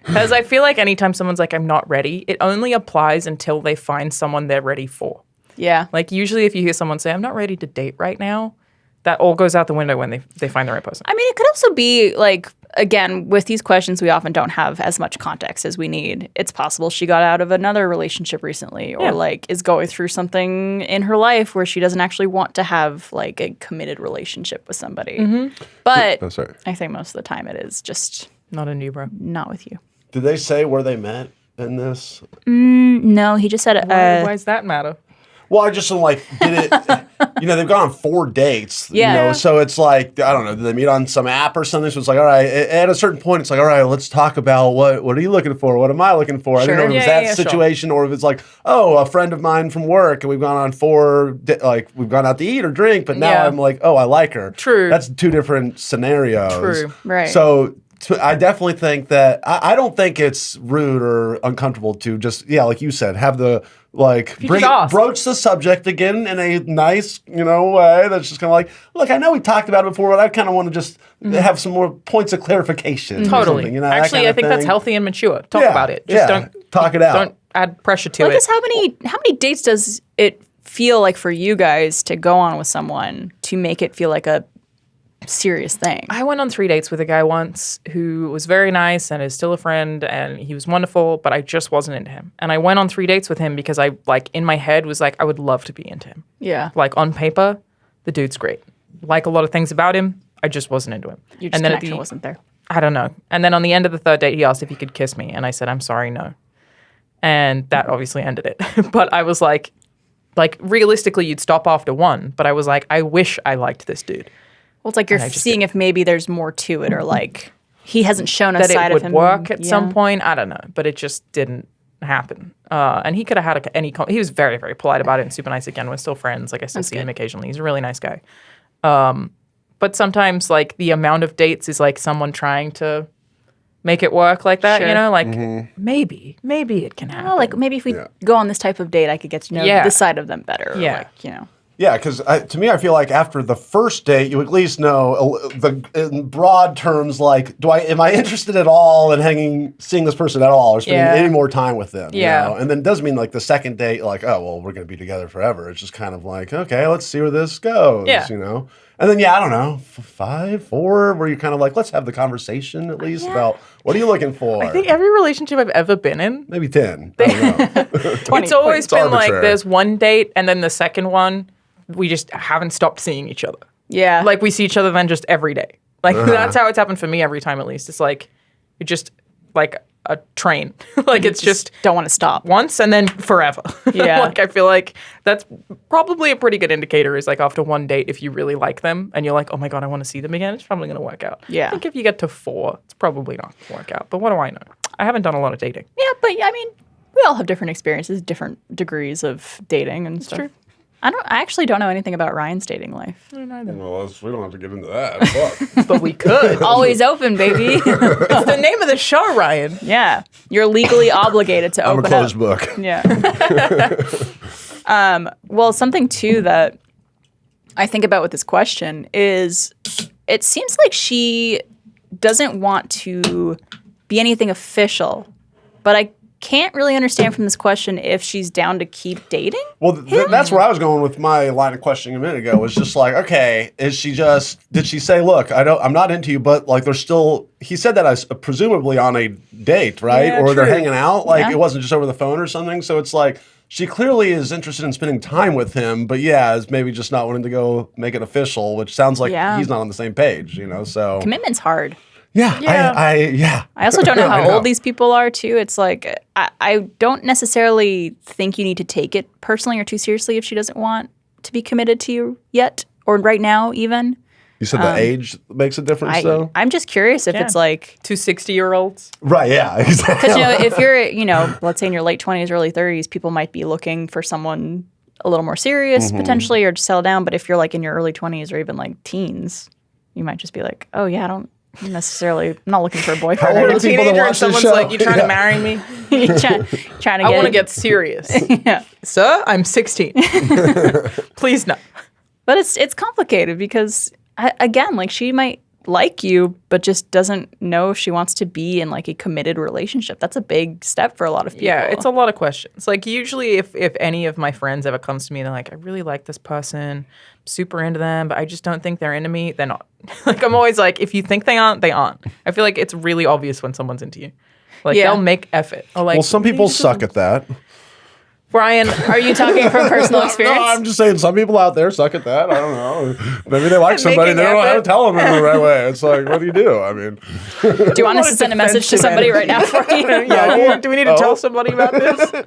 Because I feel like anytime someone's like, I'm not ready, it only applies until they find someone they're ready for. Yeah. Like usually if you hear someone say, I'm not ready to date right now, that all goes out the window when they find the right person. I mean, it could also be like, again, with these questions, we often don't have as much context as we need. It's possible she got out of another relationship recently or like is going through something in her life where she doesn't actually want to have like a committed relationship with somebody. Mm-hmm. But I think most of the time it is just not a new bro. Not with you. Did they say where they met in this? No, he just said why does that matter? Well, I just like, did it, they've gone on 4 dates, Yeah. So it's like, I don't know, did they meet on some app or something? So it's like, all right, at a certain point, it's like, all right, let's talk about what are you looking for? What am I looking for? Sure. I don't know if it was that situation or if it's like, oh, a friend of mine from work and we've gone on 4, we've gone out to eat or drink, but now I'm like, oh, I like her. True. That's 2 different scenarios. True. Right. So I definitely think that, I don't think it's rude or uncomfortable to just, like you said, have the, broach the subject again in a nice, way that's just kind of like, look, I know we talked about it before, but I kind of want to just have some more points of clarification. Totally. Or something, Actually, I think that's healthy and mature. Talk about it. Just don't talk it out. Don't add pressure to it. I guess how many dates does it feel like for you guys to go on with someone to make it feel like a serious thing? I went on 3 dates with a guy once who was very nice and is still a friend and he was wonderful, but I just wasn't into him. And I went on 3 dates with him because I in my head was like, I would love to be into him. Yeah. Like on paper, the dude's great. Like a lot of things about him, I just wasn't into him. Your connection wasn't there. I don't know. And then on the end of the 3rd date, he asked if he could kiss me. And I said, I'm sorry, no. And that obviously ended it. But I was like realistically, you'd stop after 1. But I was like, I wish I liked this dude. Well, it's like you're seeing if maybe there's more to it or like he hasn't shown a side of him. That it would work at some point. I don't know. But it just didn't happen. And he could have had he was very, very polite about it and super nice again. We're still friends. Like I still see him occasionally. He's a really nice guy. But sometimes like the amount of dates is like someone trying to make it work like that, maybe it can happen. Like maybe if we go on this type of date, I could get to know this side of them better. Yeah. Yeah, because to me, I feel like after the first date, you at least know in broad terms, like, am I interested at all in seeing this person at all, or spending any more time with them? Yeah. And then it doesn't mean like the second date, like, oh, well, we're going to be together forever. It's just kind of like, okay, let's see where this goes. Yeah. And then I don't know, 5, 4, where you're kind of like, let's have the conversation at least about what are you looking for. I think every relationship I've ever been in, maybe 10. I don't know. 20, it's always been arbitrary. like there's one date and then the second one. We just haven't stopped seeing each other. Yeah. Like we see each other then just every day. Like that's how it's happened for me every time at least. It's like, it just like a train. Like it's just don't want to stop. once and then forever. Yeah. Like I feel like that's probably a pretty good indicator is like after one date, if you really like them and you're like, oh my God, I want to see them again, it's probably going to work out. Yeah. I think if you get to 4, it's probably not going to work out. But what do I know? I haven't done a lot of dating. Yeah, but I mean, we all have different experiences, different degrees of dating and stuff. true. I actually don't know anything about Ryan's dating life. Well, we don't have to get into that. Fuck. But we could. Always open, baby. It's the name of the show, Ryan. Yeah. You're legally obligated to I'm a open closed up. book. Yeah. Well, something too that I think about with this question is it seems like she doesn't want to be anything official, but I can't really understand from this question if she's down to keep dating. Well, that's where I was going with my line of questioning a minute ago. Was just like, okay, did she say, look, I'm not into you, but like there's still, he said that as presumably on a date, right? Yeah, or they're true. hanging out, like Yeah. it wasn't just over the phone or something. So it's like, she clearly is interested in spending time with him, but yeah, is maybe just not wanting to go make it official, which sounds like Yeah. he's not on the same page, so. Commitment's hard. Yeah, Yeah. I also don't know I how know. old these people are, too. It's like, I don't necessarily think you need to take it personally or too seriously if she doesn't want to be committed to you yet, or right now, even. You said the age makes a difference, though? I'm just curious if it's like, 2 60-year-olds. Right, yeah, exactly. because, if you're, let's say in your late 20s, early 30s, people might be looking for someone a little more serious, potentially, or to settle down. But if you're like in your early 20s or even like teens, you might just be like, oh, yeah, I'm not looking for a boyfriend. How old right are now. the people that Teenager and watch this someone's show? like, you trying Yeah. to marry me? You're trying to get. I want to get serious. Yeah. Sir, I'm 16. Please no. But it's complicated because again, like she might like you, but just doesn't know if she wants to be in like a committed relationship. That's a big step for a lot of people. Yeah, it's a lot of questions. Like usually if any of my friends ever comes to me and they're like, I really like this person, super into them, but I just don't think they're into me, they're not. Like I'm always like, if you think they aren't, they aren't. I feel like it's really obvious when someone's into you. Like Yeah. they'll make effort. Or like, Well, some people suck at that. Brian, Are you talking from personal experience? No, I'm just saying some people out there suck at that. I don't know. Maybe they like somebody and they don't know how to effort. tell them in the right way. It's like, what do you do? I mean, Do you want us to send a message to somebody right now for you? yeah, do we need to tell somebody about this?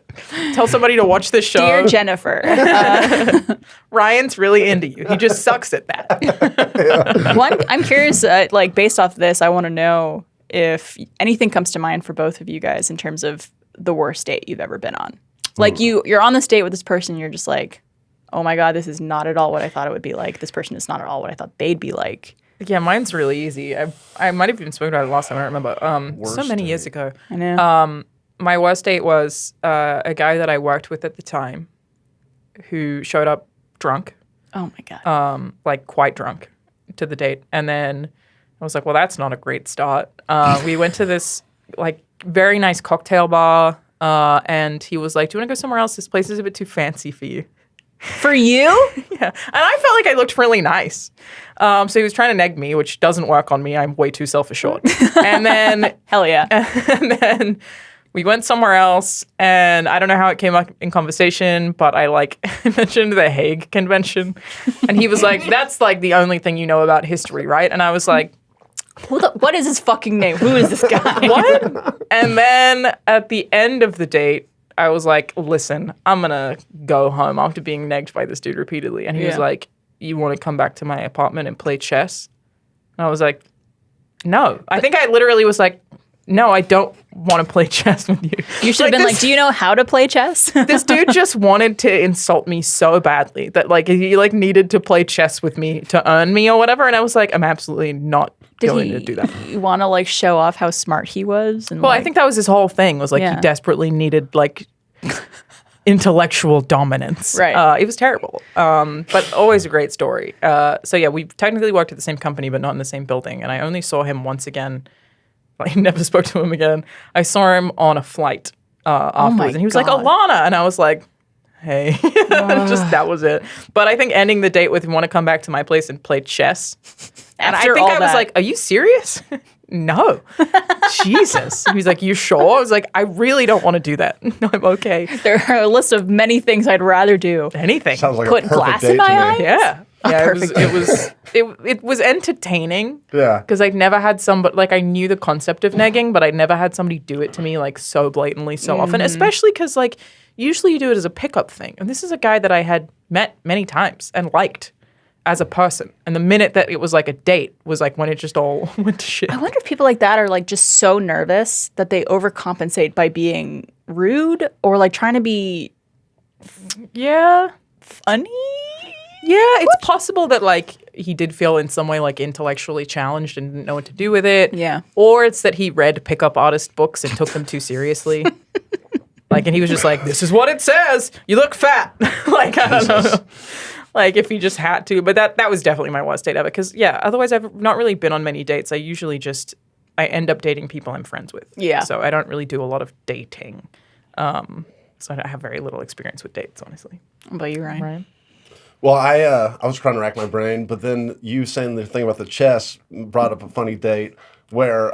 Tell somebody to watch this show. Dear Jennifer, Ryan's really into you. He just sucks at that. I'm curious, like based off this, I want to know if anything comes to mind for both of you guys in terms of the worst date you've ever been on. Like you're on this date with this person, you're just like, oh my God, this is not at all what I thought it would be like. This person is not at all what I thought they'd be like. Yeah, mine's really easy. I might have even spoken about it last time. I don't remember. So many years ago. I know. My worst date was a guy that I worked with at the time who showed up drunk, Oh my God. like quite drunk to the date. And then I was like, well, that's not a great start. We went to this like very nice cocktail bar and he was like, do you want to go somewhere else? This place is a bit too fancy for you. For you? Yeah. And I felt like I looked really nice. So he was trying to neg me, which doesn't work on me. I'm way too self-assured. And then Hell yeah. and then we went somewhere else, and I don't know how it came up in conversation, but I mentioned the Hague Convention, and he was like, "That's like the only thing you know about history, right?" And I was like, What is his fucking name? Who is this guy? "What?" And then at the end of the date, I was like, "Listen, I'm gonna go home after being negged by this dude repeatedly," and he was Yeah. like, "You want to come back to my apartment and play chess?" And I was like, "No." I think I literally was like, "No, I don't want to play chess with you." You should have been like, this- do you know how to play chess? This dude just wanted to insult me so badly that like he like needed to play chess with me to earn me or whatever, and I was like, I'm absolutely not going to do that. You want to like show off how smart he was? And Well, like, I think that was his whole thing was like Yeah. he desperately needed like intellectual dominance. Right. It was terrible, but always a great story. So yeah, we technically worked at the same company, but not in the same building, and I only saw him once again. I never spoke to him again. I saw him on a flight afterwards, and he was like, God. Alanah, and I was like, hey, just that was it. But I think ending the date with want to come back to my place and play chess. And After I think all I was that. like, are you serious? No. Jesus. He was like, you sure? I was like, I really don't want to do that. No, I'm okay. there are a list of many things I'd rather do. Anything. sounds like Put a perfect glass date in my to me. eye? Yeah. Yeah, perfect it was entertaining. Yeah. Because I'd never had somebody, like, I knew the concept of negging, but I'd never had somebody do it to me, like, so blatantly so often. Especially because, like, usually you do it as a pickup thing. And this is a guy that I had met many times and liked as a person. And the minute that it was, like, a date was, like, when it just all went to shit. I wonder if people like that are like just so nervous that they overcompensate by being rude or like trying to be Yeah. funny. Yeah, it's possible that, like, he did feel in some way, like, intellectually challenged and didn't know what to do with it. Yeah. Or it's that he read pickup artist books and took them too seriously. Like, and he was just like, this is what it says. You look fat. Like, I don't know. Like, if he just had to. But that was definitely my worst date ever. Because, yeah, otherwise I've not really been on many dates. I usually just, I end up dating people I'm friends with. Yeah. So I don't really do a lot of dating. So I have very little experience with dates, honestly. What about you, Ryan? Ryan? Well, I was trying to rack my brain, but then you saying the thing about the chess brought up a funny date where,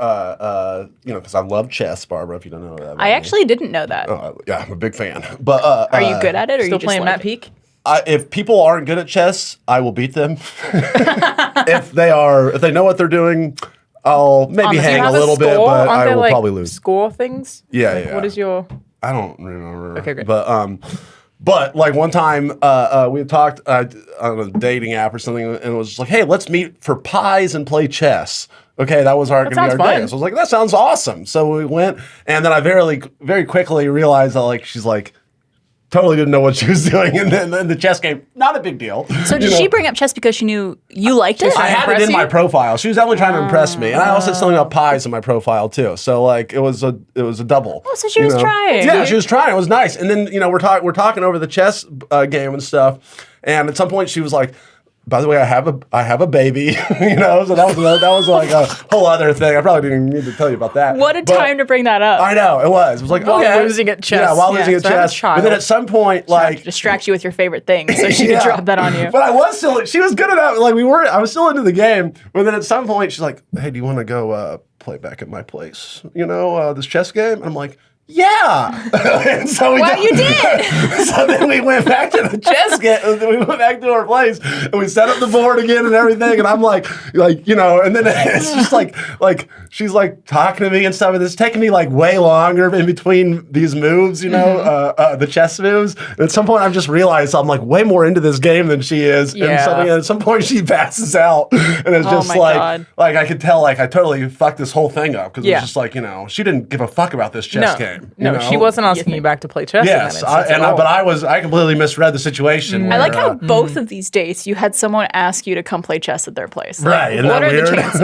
because I love chess, Barbara, if you don't know that. about I me. actually didn't know that. Yeah, I'm a big fan. But Are you good at it or Still you just playing like Matt it? Peak? if people aren't good at chess, I will beat them. If they know what they're doing, I'll maybe the hang field. a little bit, but I will probably lose. Score things? Yeah, Like, yeah. What is your? I don't remember. Okay, great. But like one time we had talked on a dating app or something, and it was just like, hey, let's meet for pies and play chess. Okay, that was going to be our sounds day. fun. So I was like, that sounds awesome. So we went, and then I very quickly realized that like she's like totally didn't know what she was doing, and then the chess game, not a big deal. So did she bring up chess because she knew you liked it? I had it impress in my you? profile. She was definitely trying to impress me, and I also had something about pies in my profile too. So like it was a double. Oh, so she was trying. Yeah, she was trying. It was nice. And then we're talking over the chess game and stuff. And at some point she was like, by the way, I have a baby, So that was like a whole other thing. I probably didn't even need to tell you about that. What a But time to bring that up. I know it was. It was like While okay. losing at chess. Yeah, while Yeah, losing at so I have a chess. child. But then at some point, like Distract you with your favorite thing so she could yeah. drop that on you. But I was still, she was good enough. Like I was still into the game. But then at some point she's like, hey, do you want to go play back at my place? This chess game? And I'm like, yeah. And so You did. So then we went back to the chess game. We went back to our place and we set up the board again and everything. And I'm like, and then it's just like she's like talking to me and stuff. And it's taking me like way longer in between these moves, the chess moves. And at some point I've just realized I'm like way more into this game than she is. Yeah. And at some point she passes out. And it's just my like, God. like I could tell like I totally fucked this whole thing up. Because it Yeah. was just like, she didn't give a fuck about this chess game. No, she wasn't asking you back to play chess. Yes, but I completely misread the situation. I like where, how both of these dates you had someone ask you to come play chess at their place. Like, right. Isn't what that are weird? the chances?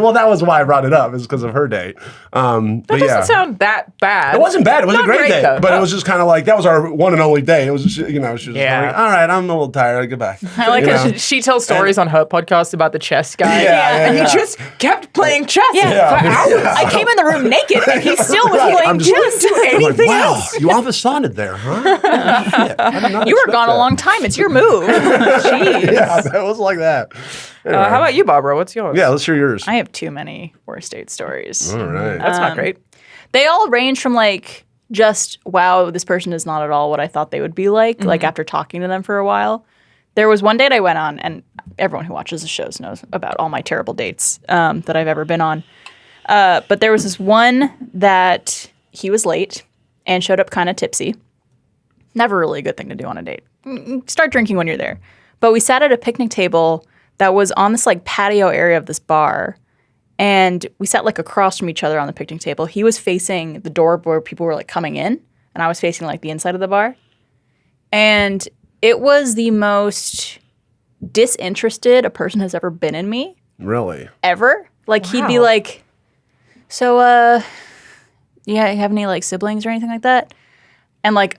well, that was why I brought it up, is because of her date. That doesn't sound that bad. It wasn't bad. It was a Not great date, though. but it was just kind of like that was our one and only date. It was, she was just Yeah. like, all right, I'm a little tired. Goodbye. I like how She tells stories on her podcast about the chess guy. Yeah, And yeah. he just kept playing chess Yeah. for hours. I came in the room naked and he still was Right. playing I'm just- chess. Do I'm like, anything wow, else. you avasanded there, huh? Shit, I did not You were expect gone that. a long time. It's your move. Jeez. Yeah, it was like that. Anyway. How about you, Barbara? What's yours? Yeah, let's hear yours. I have too many worst date stories. All right. That's not great. They all range from like just, wow, this person is not at all what I thought they would be like after talking to them for a while. There was one date I went on, and everyone who watches the shows knows about all my terrible dates that I've ever been on. But there was this one that he was late and showed up kind of tipsy. Never really a good thing to do on a date. Start drinking when you're there. But we sat at a picnic table that was on this like patio area of this bar. And we sat like across from each other on the picnic table. He was facing the door where people were like coming in, and I was facing like the inside of the bar. And it was the most disinterested a person has ever been in me, Really? ever. Like he'd be Wow. like, so, yeah, you have any like siblings or anything like that? And like,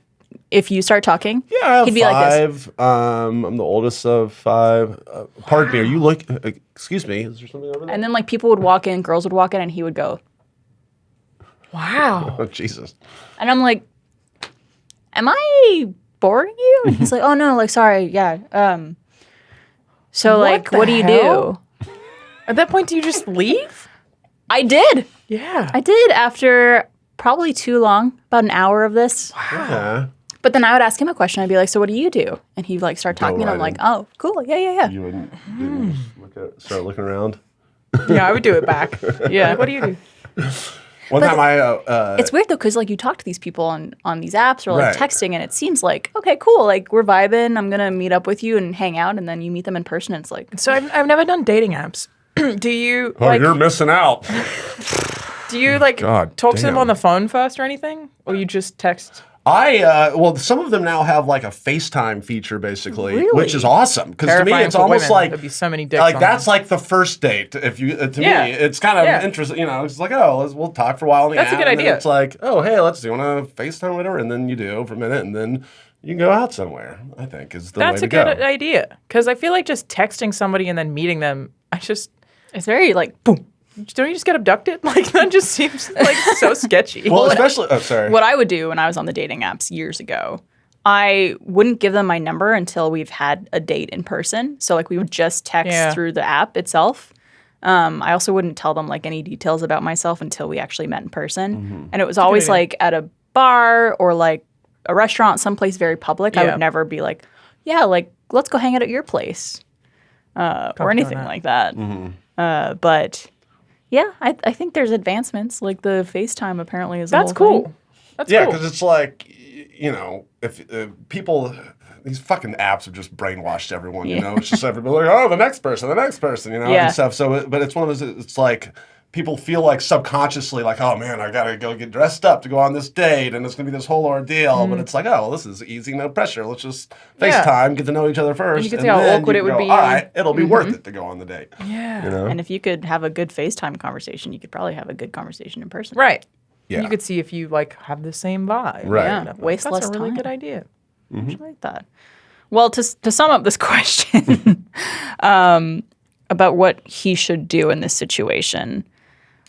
if you start talking, Yeah, I have he'd be like this. 5. I'm the oldest of 5. Pardon me. Are you excuse me? Is there something over there? And then like people would walk in, girls would walk in, and he would go. Wow. Oh, Jesus. And I'm like, am I boring you? And he's like, oh no, like sorry, yeah. So like, the what do you hell? do? At that point, do you just leave? I did. Yeah. I did after probably too long, about an hour of this. Yeah. But then I would ask him a question. I'd be like, so what do you do? And he'd like start talking, and I'm right like, oh, cool. Yeah. You wouldn't start looking around. Yeah, I would do it back. Yeah. Like, what do you do? One time It's weird though, because like you talk to these people on these apps or like Right. texting, and it seems like, okay, cool, like we're vibing. I'm gonna meet up with you and hang out, and then you meet them in person, and it's like, So I've never done dating apps. Do you oh, you're missing out. do you like God talk to them damn. on the phone first or anything, or you just text? Well, some of them now have like a FaceTime feature, basically, Really? which is awesome. Because to me, Terrifying it's for almost women. like There'd be so many dicks like on that's them. like the first date. If you to Yeah. me, it's kind of Yeah. interesting. You know, it's like, oh, we'll talk for a while on the That's a app, good and then idea. it's like, oh, hey, do you want to FaceTime or whatever? And then you do for a minute, and then you can go out somewhere. I think is the That's way a to good go. idea because I feel like just texting somebody and then meeting them. it's very like boom. Don't you just get abducted? Like that just seems like so sketchy. Well, especially. Oh, sorry. What I would do when I was on the dating apps years ago, I wouldn't give them my number until we've had a date in person. So like we would just text Yeah. through the app itself. I also wouldn't tell them like any details about myself until we actually met in person. And it was always idea. like at a bar or like a restaurant, someplace very public. I Yeah. would never be like, yeah, like let's go hang out at your place or doing anything that. like that. But yeah, I think there's advancements. Like the FaceTime apparently is a That's whole cool. thing. That's Yeah, cool. because it's like, you know, if people, these fucking apps have just brainwashed everyone. You know, it's just everybody like, oh, the next person, you know, Yeah. and stuff. So, but it's one of those. It's like people feel like subconsciously, like, oh man, I gotta go get dressed up to go on this date, and it's gonna be this whole ordeal. But it's like, oh, this is easy, no pressure. Let's just Yeah. FaceTime, get to know each other first, you can see how then awkward you it would go, be. All right, it'll be worth it to go on the date. Yeah. You know? And if you could have a good FaceTime conversation, you could probably have a good conversation in person. Right. Yeah. You could see if you like have the same vibe. Right. Yeah, waste That's less a really time. good idea. I like that. Well, to sum up this question about what he should do in this situation.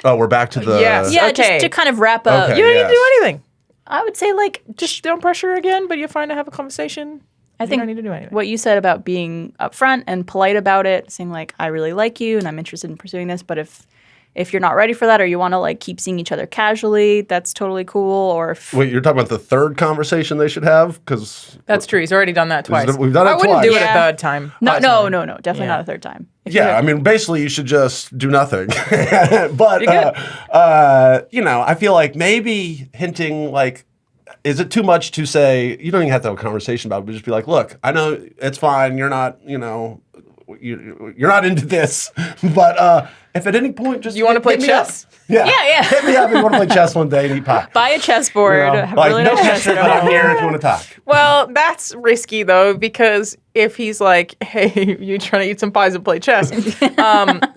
Oh, we're back to the. Yes. Yeah, Okay. just to kind of wrap up. Okay. You don't need to Yes. do anything. I would say like Just don't pressure again, but you're fine to have a conversation. I You think don't need to do anything. what you said about being upfront and polite about it, saying like, I really like you and I'm interested in pursuing this, but if you're not ready for that or you want to like keep seeing each other casually, that's totally cool. Or if Wait, you're talking about the third conversation they should have? Because That's true. He's already done that twice. We've done it I wouldn't do twice. it Yeah. a third time. no, personally. definitely Yeah. not a third time. If you yeah, have- I mean, basically, you should just do nothing. But you know, I feel like maybe hinting like, is it too much to say? You don't even have to have a conversation about it, but just be like, look, I know it's fine. You're not, you know, you're not into this, but if at any point just You wanna play hit me up. chess? Yeah, Yeah. Hit me up if you want to play chess one day and eat pie. buy a chessboard, You know, have like, really no nice chess pressure, at but I'm home. here if you want to talk. Well, that's risky though, because if he's like, "Hey, you trying to eat some pies and play chess,"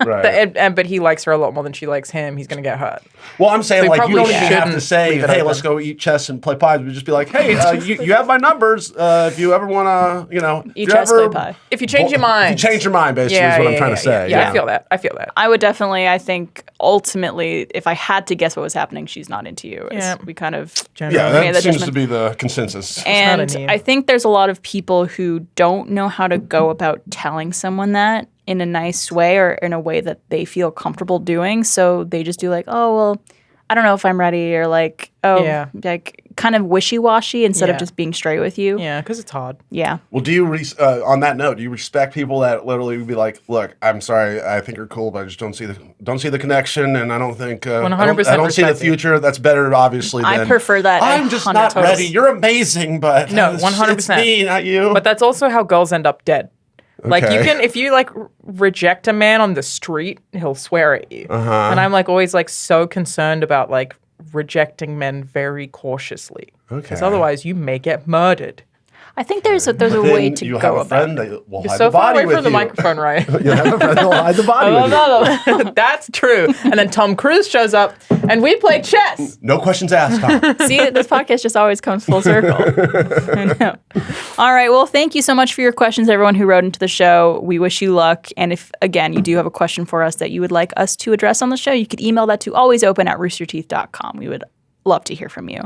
Right. but he likes her a lot more than she likes him, he's gonna get hurt. Well, I'm saying So you like you probably don't even have to shouldn't say, leave it "Hey, open. let's go eat chess and play pies." We just be like, "Hey, you have my numbers. If you ever want to, you know, Eat if you chess, ever- play pie. If you change your mind, If you change your mind, basically, is what I'm trying to say. Yeah, I feel that. I feel that. I would definitely, I think ultimately, if I had to guess what was happening, she's not into you. Yeah. We kind of Generally. Yeah, made that that seems judgment. to be the consensus. And not a need. I think there's a lot of people who don't know how to go about telling someone that in a nice way or in a way that they feel comfortable doing. So they just do like, oh, well, I don't know if I'm ready, or like, oh, Yeah. like kind of wishy-washy instead of Yeah. just being straight with you. Yeah, because it's hard. Yeah. Well, do you on that note, do you respect people that literally would be like, "Look, I'm sorry, I think you're cool, but I just don't see the connection, and I don't think 100% I don't see the respect it. future. That's better, obviously." I than, prefer that I'm just 100%. not ready. You're amazing, but No, it's 100%. me, not you. But that's also how girls end up dead. Like you Okay. can, if you like reject a man on the street, he'll swear at you. And I'm like always like so concerned about like rejecting men very cautiously. Because Okay. otherwise you may get murdered. I think there's a Then way to you go have a about friend it. that will You're hide so the far body away with from the you. microphone, right? You have a friend that will hide the body with you. That's true. And then Tom Cruise shows up and we play chess. No questions asked, Tom. See, this podcast just always comes full circle. I know. All right. Well, thank you so much for your questions, everyone who wrote into the show. We wish you luck. And if, again, you do have a question for us that you would like us to address on the show, you could email that to alwaysopen@roosterteeth.com. We would love to hear from you.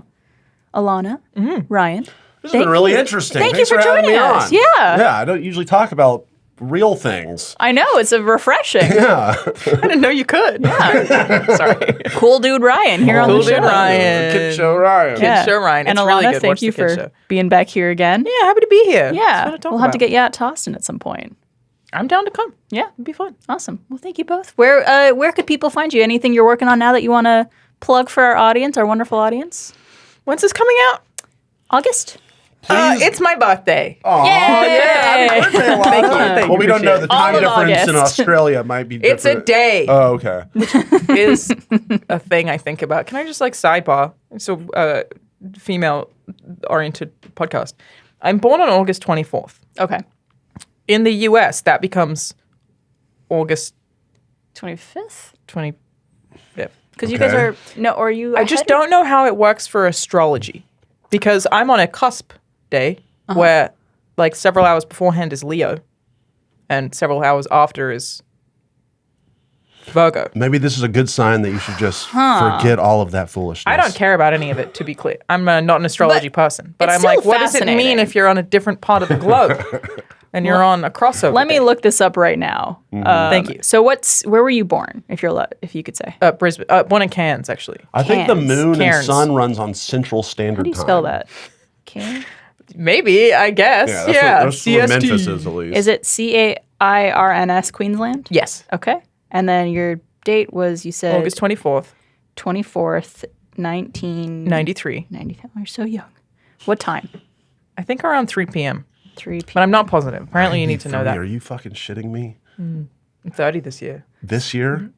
Alanah, Ryan. This has been really interesting. Thank Thanks you for having joining me us. on. Yeah. Yeah, I don't usually talk about real things. I know, it's a refreshing. Yeah. I didn't know you could. Sorry. Cool dude Ryan here on Cool the show. dude Ryan. Kid Show Ryan. Kid Show Ryan. And It's Alanah, really good. thank Watch you the Kid for Show. being back here again. Yeah, happy to be here. It's Yeah, fun to talk we'll have to about. get you out to Austin at some point. I'm down to come. Yeah, It'd be fun. awesome. Well, thank you both. Where could people find you? Anything you're working on now that you want to plug for our audience, our wonderful audience? When's this coming out? August. It's my birthday. Aw, yeah. Happy birthday, Alanah. Thank you. Well, we don't know. The All time of difference in August. Australia might be different. It's a day. Oh, okay. Is a thing I think about. Can I just sidebar? So, female-oriented podcast. I'm born on August 24th. Okay. In the U.S., that becomes August 25th? 25th. Because you guys are or you? I just don't know how it works for astrology, because I'm on a cusp day where, several hours beforehand is Leo, and several hours after is Virgo. Maybe this is a good sign that you should just forget all of that foolishness. I don't care about any of it, to be clear. I'm not an astrology person, but it's I'm like, still what does it mean fascinating. if you're on a different part of the globe and you're on a crossover? Let me day? look this up right now. Thank you. So where were you born? If you could say. Brisbane, born in Cairns, actually. I think the Cairns. moon Cairns. and sun runs on Central Standard How do you Time. spell that? Okay. Maybe, I guess. Yeah, that's where CST. Memphis is, at least. Is it CAIRNS Queensland? Yes. Okay. And then your date was, you said August 24th, 24th, 1993. 93. Oh, you're so young. What time? I think around 3 p.m., 3 but p.m. I'm not positive. Apparently, you need to know that. Are you fucking shitting me? I'm 30 this year. This year?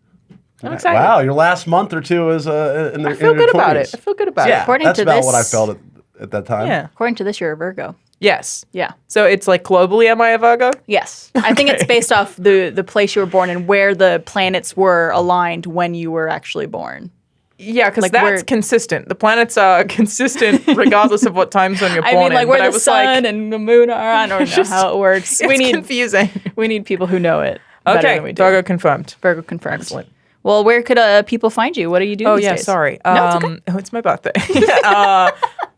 I'm excited. Wow, your last month or two is in the I feel good about it. I feel good about Yeah, it. According that's to about this- what I felt at that time. Yeah. According to this, you're a Virgo. Yes. Yeah. So it's globally, am I a Virgo? Yes. I think it's based off the place you were born and where the planets were aligned when you were actually born. Yeah, because we're- that's consistent. The planets are consistent regardless of what time zone you're born I mean, in. where But I the was sun and the moon are. I don't know how it works. it's confusing. We need people who know it better Okay, than we do. Virgo confirmed. Virgo confirmed. Excellent. Well, where could people find you? What do you do Oh these yeah, days? sorry. No, it's okay. It's my birthday.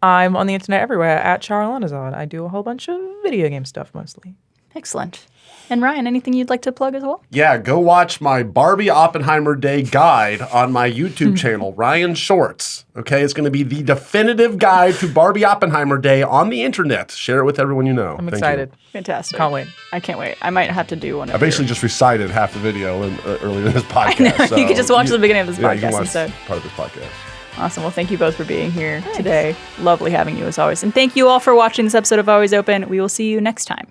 I'm on the internet everywhere at Charlanazard. I do a whole bunch of video game stuff mostly. Excellent. And Ryan, anything you'd like to plug as well? Yeah, go watch my Barbie Oppenheimer Day guide on my YouTube channel, Ryan Shorts. Okay, it's going to be the definitive guide to Barbie Oppenheimer Day on the internet. Share it with everyone you know. I'm Thank excited. you. Fantastic. Can't wait. I can't wait. I might have to do one of I basically just recited half the video earlier in this podcast. know, so you could just watch the beginning of this yeah, you can podcast watch instead. part of this podcast. Awesome. Well, thank you both for being here today. Lovely having you as always. And thank you all for watching this episode of Always Open. We will see you next time.